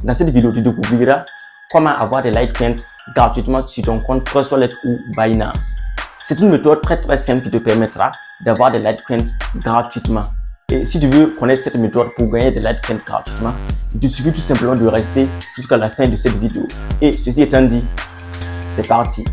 Dans cette vidéo, tu découvriras comment avoir des Litecoins gratuitement sur ton compte Trust Wallet ou Binance. C'est une méthode très simple qui te permettra d'avoir des Litecoins gratuitement. Et si tu veux connaître cette méthode pour gagner des Litecoins gratuitement, il te suffit tout simplement de rester jusqu'à la fin de cette vidéo. Et ceci étant dit, c'est parti.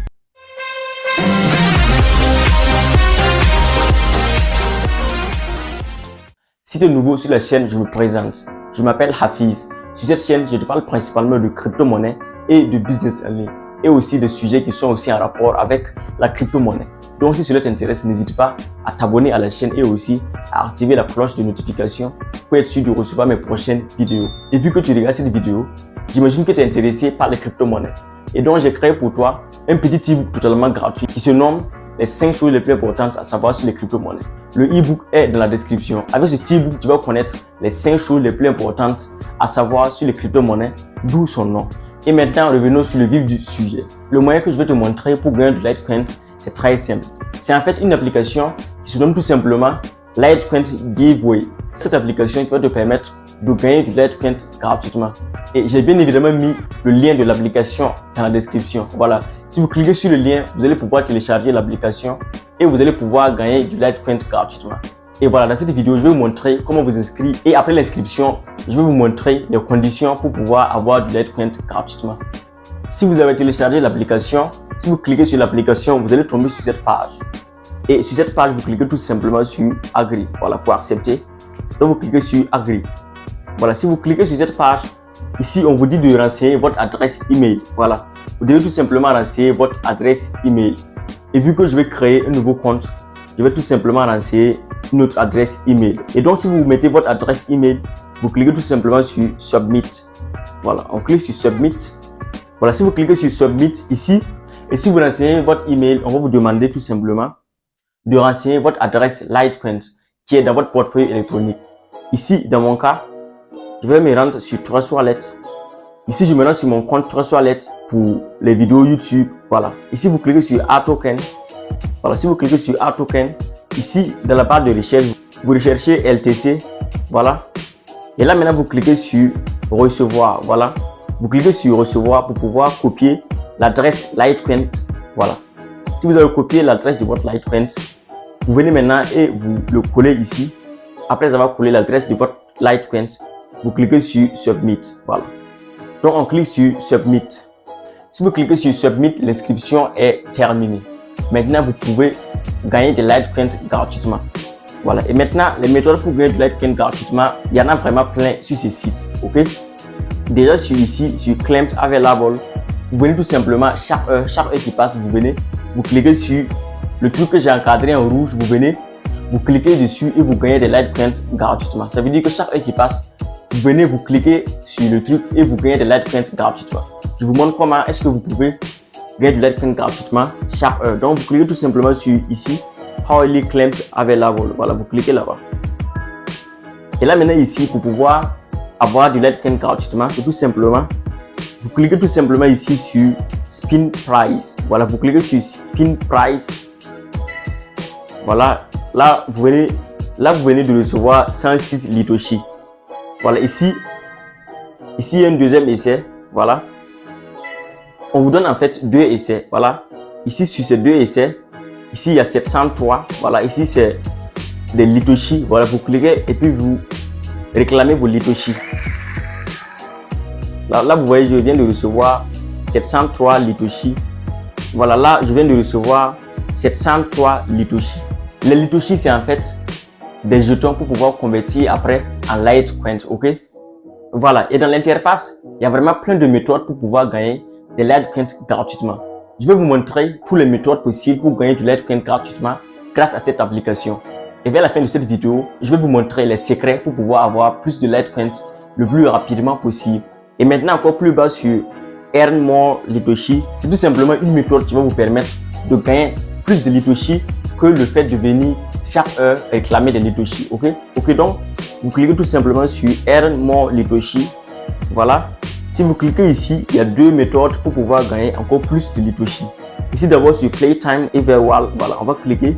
Si tu es nouveau sur la chaîne, je me présente. Je m'appelle Hafiz. Sur cette chaîne, je te parle principalement de crypto-monnaie et de business en ligne. Et aussi de sujets qui sont aussi en rapport avec la crypto-monnaie. Donc si cela t'intéresse, n'hésite pas à t'abonner à la chaîne et aussi à activer la cloche de notification pour être sûr de recevoir mes prochaines vidéos. Et vu que tu regardes cette vidéo, j'imagine que tu es intéressé par les crypto-monnaies. Et donc j'ai créé pour toi un petit e-book totalement gratuit qui se nomme les 5 choses les plus importantes à savoir sur les crypto-monnaies. Le e-book est dans la description. Avec ce e-book, tu vas connaître les 5 choses les plus importantes à savoir sur les crypto-monnaies, d'où son nom. Et maintenant, revenons sur le vif du sujet. Le moyen que je vais te montrer pour gagner du Litecoin, c'est très simple. C'est en fait une application qui se nomme tout simplement Litecoin Giveaway. Cette application qui va te permettre de gagner du Litecoin gratuitement. Et j'ai bien évidemment mis le lien de l'application dans la description. Voilà. Si vous cliquez sur le lien, vous allez pouvoir télécharger l'application et vous allez pouvoir gagner du Litecoin gratuitement. Et voilà, dans cette vidéo, je vais vous montrer comment vous inscrire. Et après l'inscription, je vais vous montrer les conditions pour pouvoir avoir du Litecoin gratuitement. Si vous avez téléchargé l'application, si vous cliquez sur l'application, vous allez tomber sur cette page. Et sur cette page, vous cliquez tout simplement sur Agree. Voilà, pour accepter. Donc, vous cliquez sur Agree. Voilà, si vous cliquez sur cette page, ici, on vous dit de renseigner votre adresse email. Voilà, vous devez tout simplement renseigner votre adresse email. Et vu que je vais créer un nouveau compte, je vais tout simplement renseigner notre adresse email. Et donc, si vous mettez votre adresse email, vous cliquez tout simplement sur Submit. Voilà, on clique sur Submit. Voilà, si vous cliquez sur Submit ici, et si vous renseignez votre email, on va vous demander tout simplement de renseigner votre adresse Litecoin qui est dans votre portefeuille électronique. Ici, dans mon cas, je vais me rendre sur Trust Wallet. Ici, je me rends sur mon compte Trust Wallet pour les vidéos YouTube. Voilà. Ici, vous cliquez sur Add Token. Voilà. Si vous cliquez sur Add Token, ici, dans la barre de recherche, vous recherchez LTC. Voilà. Et là, maintenant, vous cliquez sur Recevoir. Voilà. Vous cliquez sur Recevoir pour pouvoir copier l'adresse Litecoin. Voilà. Si vous avez copié l'adresse de votre Litecoin, vous venez maintenant et vous le collez ici. Après avoir collé l'adresse de votre Litecoin, vous cliquez sur Submit. Voilà. Donc, on clique sur Submit. Si vous cliquez sur Submit, l'inscription est terminée. Maintenant, vous pouvez gagner des Litecoins gratuitement. Voilà. Et maintenant, les méthodes pour gagner des Litecoins gratuitement, il y en a vraiment plein sur ces sites. OK? Déjà, ici, sur Claims Available, vous venez tout simplement, chaque heure qui passe, vous venez, vous cliquez sur le truc que j'ai encadré en rouge, vous venez, vous cliquez dessus et vous gagnez des Litecoins gratuitement. Ça veut dire que chaque heure qui passe, vous venez, vous cliquez sur le truc et vous gagnez des Litecoins gratuitement. Je vous montre comment est-ce que vous pouvez gagner des Litecoins gratuitement chaque heure. Donc, vous cliquez tout simplement sur ici, Hourly Claims Available. Voilà, vous cliquez là-bas. Et là, maintenant, ici, pour pouvoir avoir du Litecoin gratuitement, c'est tout simplement, vous cliquez tout simplement ici sur Spin Price. Voilà, vous cliquez sur Spin Price. Voilà, là, vous venez de recevoir 106 Litoshi. Voilà, ici, il y a un deuxième essai. Voilà. On vous donne en fait 2 essais. Voilà. Ici, sur ces 2 essais, ici, il y a 703. Voilà, ici, c'est des Litoshi. Voilà, vous cliquez et puis vous réclamez vos Litoshi. Là, vous voyez, je viens de recevoir 703 Litoshi. Voilà, là, je viens de recevoir 703 Litoshi. Les Litoshi, c'est en fait des jetons pour pouvoir convertir après en Litecoin, ok? Voilà, et dans l'interface, il y a vraiment plein de méthodes pour pouvoir gagner des Litecoins gratuitement. Je vais vous montrer toutes les méthodes possibles pour gagner du Litecoin gratuitement grâce à cette application. Et vers la fin de cette vidéo, je vais vous montrer les secrets pour pouvoir avoir plus de Litecoins le plus rapidement possible. Et maintenant, encore plus bas sur Earn More Litoshi, c'est tout simplement une méthode qui va vous permettre de gagner plus de Litoshi que le fait de venir chaque heure réclamer des Litoshi. Ok, donc vous cliquez tout simplement sur Earn More Litoshi. Voilà. Si vous cliquez ici, il y a 2 méthodes pour pouvoir gagner encore plus de Litoshi. Ici d'abord sur Playtime Everwall. Voilà, on va cliquer.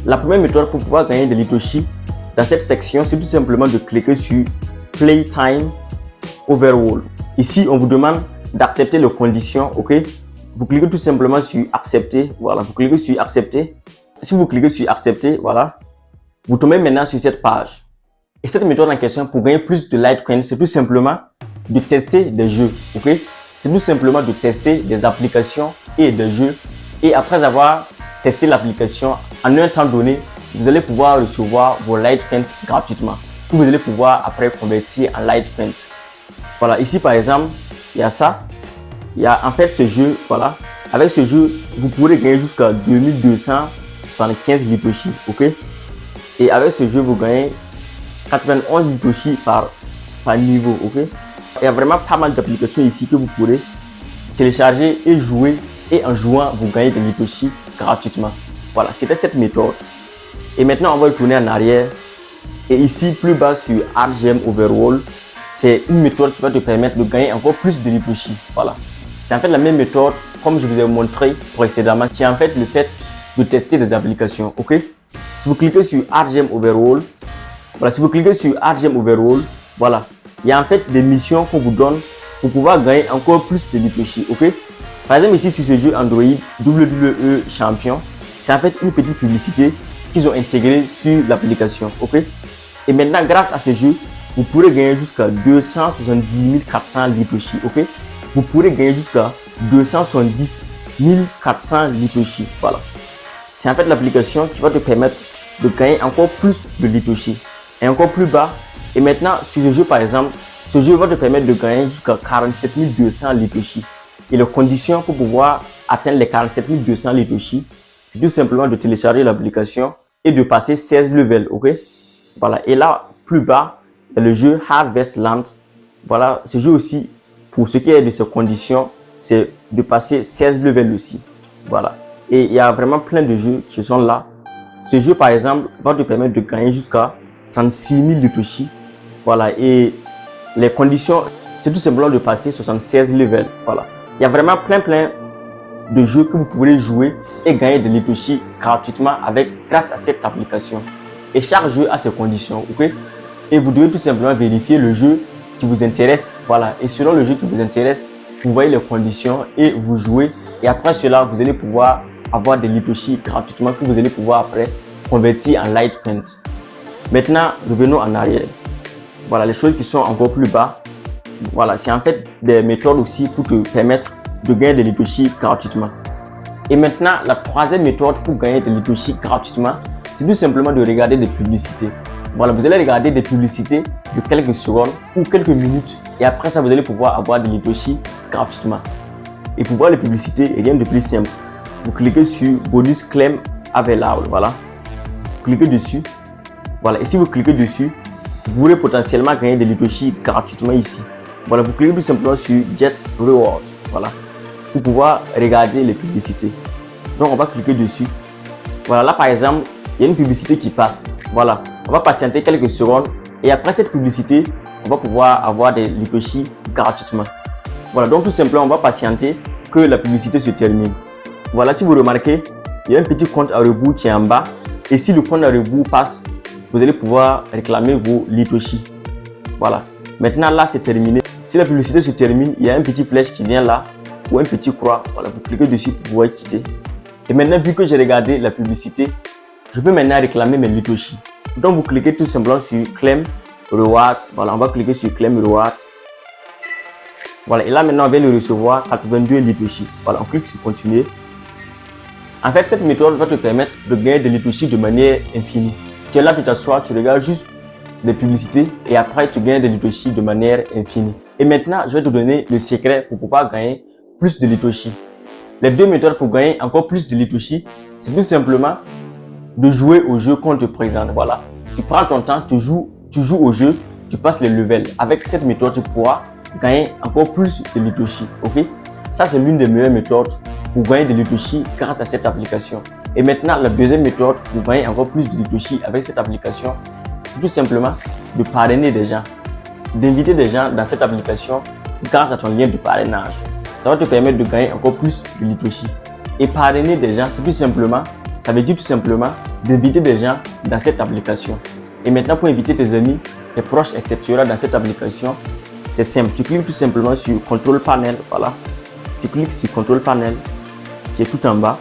La première méthode pour pouvoir gagner des Litoshi dans cette section, c'est tout simplement de cliquer sur Playtime Overall. Ici, on vous demande d'accepter les conditions, ok? Vous cliquez tout simplement sur accepter, voilà, vous cliquez sur accepter. Si vous cliquez sur accepter, voilà, vous tombez maintenant sur cette page. Et cette méthode en question, pour gagner plus de Litecoin, c'est tout simplement de tester des jeux, ok? C'est tout simplement de tester des applications et des jeux. Et après avoir testé l'application, en un temps donné, vous allez pouvoir recevoir vos Litecoin gratuitement. Que vous allez pouvoir après convertir en Litecoin. Voilà, ici par exemple, il y a ça. Il y a en fait ce jeu, voilà. Avec ce jeu, vous pourrez gagner jusqu'à 2275 Litoshi, ok? Et avec ce jeu, vous gagnez 91 Litoshi par niveau, ok? Il y a vraiment pas mal d'applications ici que vous pourrez télécharger et jouer. Et en jouant, vous gagnez des Litoshi gratuitement. Voilà, c'était cette méthode. Et maintenant, on va retourner en arrière. Et ici, plus bas sur RGM Overall, c'est une méthode qui va te permettre de gagner encore plus de Litoshi. Voilà. C'est en fait la même méthode comme je vous ai montré précédemment, qui est en fait le fait de tester des applications. Ok? Si vous cliquez sur RGM Overall, voilà, si vous cliquez sur RGM Overall, voilà, il y a en fait des missions qu'on vous donne pour pouvoir gagner encore plus de Litoshi. Ok? Par exemple, ici sur ce jeu Android WWE Champion, c'est en fait une petite publicité qu'ils ont intégrée sur l'application. Ok? Et maintenant, grâce à ce jeu, vous pourrez gagner jusqu'à 270 400 Litoshi. Ok? Vous pourrez gagner jusqu'à 270 400 Litoshi. Voilà. C'est en fait l'application qui va te permettre de gagner encore plus de Litoshi. Et encore plus bas. Et maintenant, sur ce jeu par exemple, ce jeu va te permettre de gagner jusqu'à 47 200 Litoshi. Et les conditions pour pouvoir atteindre les 47 200 Litoshi, c'est tout simplement de télécharger l'application et de passer 16 levels. Ok? Voilà. Et là, plus bas, il y a le jeu Harvest Land. Voilà. Ce jeu aussi, pour ce qui est de ces conditions, c'est de passer 16 levels aussi. Voilà. Et il y a vraiment plein de jeux qui sont là. Ce jeu, par exemple, va te permettre de gagner jusqu'à 36 000 Litoshi. Voilà. Et les conditions, c'est tout simplement de passer 76 levels. Voilà. Il y a vraiment plein de jeux que vous pourrez jouer et gagner des Litoshi gratuitement grâce à cette application. Et chaque jeu a ses conditions. Ok? Et vous devez tout simplement vérifier le jeu qui vous intéresse. Voilà. Et selon le jeu qui vous intéresse, vous voyez les conditions et vous jouez. Et après cela, vous allez pouvoir avoir des Litoshi gratuitement que vous allez pouvoir après convertir en Litecoin. Maintenant, revenons en arrière. Voilà, les choses qui sont encore plus bas. Voilà, c'est en fait des méthodes aussi pour te permettre de gagner des Litoshi gratuitement. Et maintenant, la troisième méthode pour gagner des Litoshi gratuitement, c'est tout simplement de regarder des publicités. Voilà, vous allez regarder des publicités de quelques secondes ou quelques minutes et après ça, vous allez pouvoir avoir des Litoshi gratuitement. Et pour voir les publicités, rien de plus simple. Vous cliquez sur Bonus Claim Available. Voilà. Vous cliquez dessus. Voilà. Et si vous cliquez dessus, vous pourrez potentiellement gagner des Litoshi gratuitement ici. Voilà. Vous cliquez tout simplement sur Get Rewards. Voilà. Pour pouvoir regarder les publicités. Donc, on va cliquer dessus. Voilà. Là, par exemple, il y a une publicité qui passe. Voilà. On va patienter quelques secondes. Et après cette publicité, on va pouvoir avoir des Litoshi gratuitement. Voilà. Donc, tout simplement, on va patienter que la publicité se termine. Voilà, si vous remarquez, il y a un petit compte à rebours qui est en bas. Et si le compte à rebours passe, vous allez pouvoir réclamer vos Litoshi. Voilà. Maintenant, là, c'est terminé. Si la publicité se termine, il y a un petit flèche qui vient là ou un petit croix. Voilà, vous cliquez dessus pour pouvoir quitter. Et maintenant, vu que j'ai regardé la publicité, je peux maintenant réclamer mes Litoshi. Donc, vous cliquez tout simplement sur Claim Rewards. Voilà, on va cliquer sur Claim Rewards. Voilà, et là, maintenant, on vient de recevoir 82 Litoshi. Voilà, on clique sur Continuer. En fait, cette méthode va te permettre de gagner des Litoshi de manière infinie. Tu es là, tu t'assois, tu regardes juste les publicités et après, tu gagnes des Litoshi de manière infinie. Et maintenant, je vais te donner le secret pour pouvoir gagner plus de Litoshi. Les deux méthodes pour gagner encore plus de Litoshi, c'est tout simplement de jouer au jeu qu'on te présente. Voilà, tu prends ton temps, tu joues au jeu, tu passes les levels. Avec cette méthode, tu pourras gagner encore plus de Litoshi. Ok? Ça, c'est l'une des meilleures méthodes pour gagner des Litoshi grâce à cette application. Et maintenant, la deuxième méthode pour gagner encore plus de Litoshi avec cette application, c'est tout simplement de parrainer des gens, d'inviter des gens dans cette application grâce à ton lien de parrainage. Ça va te permettre de gagner encore plus de Litoshi. Et parrainer des gens, c'est tout simplement, ça veut dire tout simplement d'inviter des gens dans cette application. Et maintenant, pour inviter tes amis, tes proches, etc. dans cette application, C'est simple, tu cliques tout simplement sur Control Panel, voilà. Tu cliques sur Control Panel, qui est tout en bas.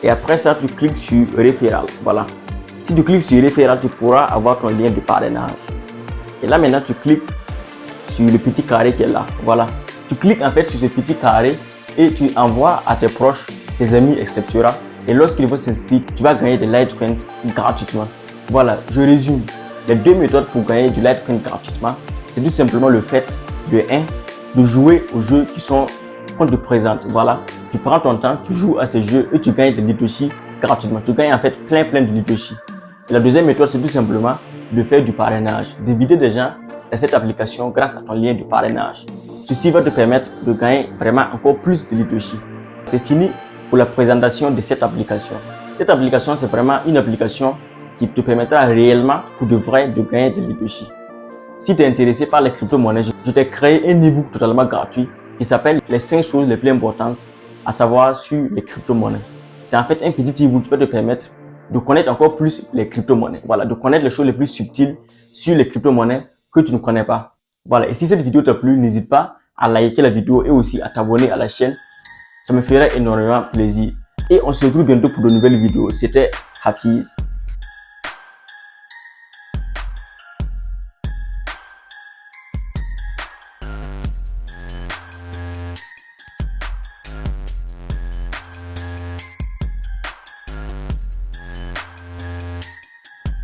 Et après ça, tu cliques sur Référal, voilà. Si tu cliques sur Référal, tu pourras avoir ton lien de parrainage. Et là, maintenant, tu cliques sur le petit carré qui est là, voilà. Tu cliques en fait sur ce petit carré et tu envoies à tes proches, tes amis, etc. Et lorsqu'ils vont s'inscrire, tu vas gagner des Litecoin gratuitement. Voilà, je résume. Les deux méthodes pour gagner du Litecoin gratuitement, c'est tout simplement le fait de jouer aux jeux qu'on te présente. Voilà, tu prends ton temps, tu joues à ces jeux et tu gagnes des leaderships gratuitement. Tu gagnes en fait plein de leaderships. Et la deuxième méthode, c'est tout simplement de faire du parrainage, d'inviter des gens à cette application grâce à ton lien de parrainage. Ceci va te permettre de gagner vraiment encore plus de leadership. C'est fini pour la présentation de cette application. Cette application, c'est vraiment une application qui te permettra réellement, pour de vrai, de gagner de leadership. Si tu es intéressé par les crypto-monnaies, je t'ai créé un e-book totalement gratuit qui s'appelle les 5 choses les plus importantes à savoir sur les crypto-monnaies. C'est en fait un petit e-book qui va te permettre de connaître encore plus les crypto-monnaies. Voilà, de connaître les choses les plus subtiles sur les crypto-monnaies que tu ne connais pas. Voilà, et si cette vidéo t'a plu, n'hésite pas à liker la vidéo et aussi à t'abonner à la chaîne. Ça me ferait énormément plaisir. Et on se retrouve bientôt pour de nouvelles vidéos. C'était Hafiz.